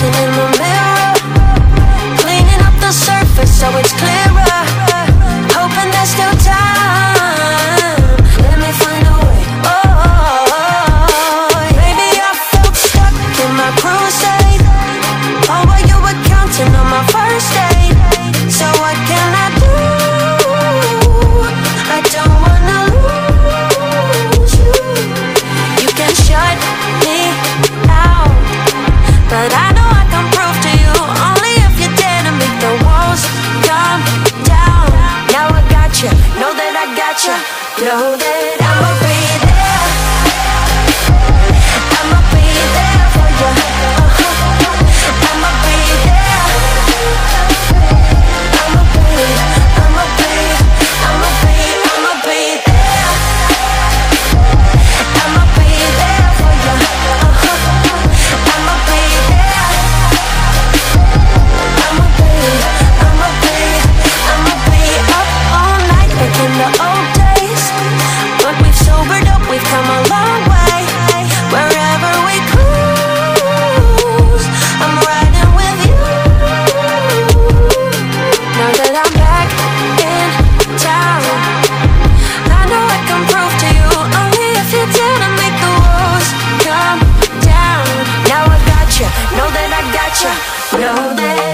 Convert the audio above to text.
looking in the mirror, cleaning up the surface so it's clearer, hoping there's still time. Let me find a way. Oh, maybe I felt stuck in my crusade. Oh, while you were counting on my first date. So what can I do? I don't wanna lose you. You can shut me out, but I know I can prove to you only if you dare to make the walls come down. Now I got you, know that I got you, know that I'ma be there. I'ma be there for you. I'ma be there. I'ma be there for you. I'ma be there. I'ma be up all night like in the old days, but we've sobered up, we've come a long way. Wherever we cruise, I'm riding with you. Now that I'm back in town, I know I can prove to you only if you dare to make the walls come down. Now I got you, know that I got you, know that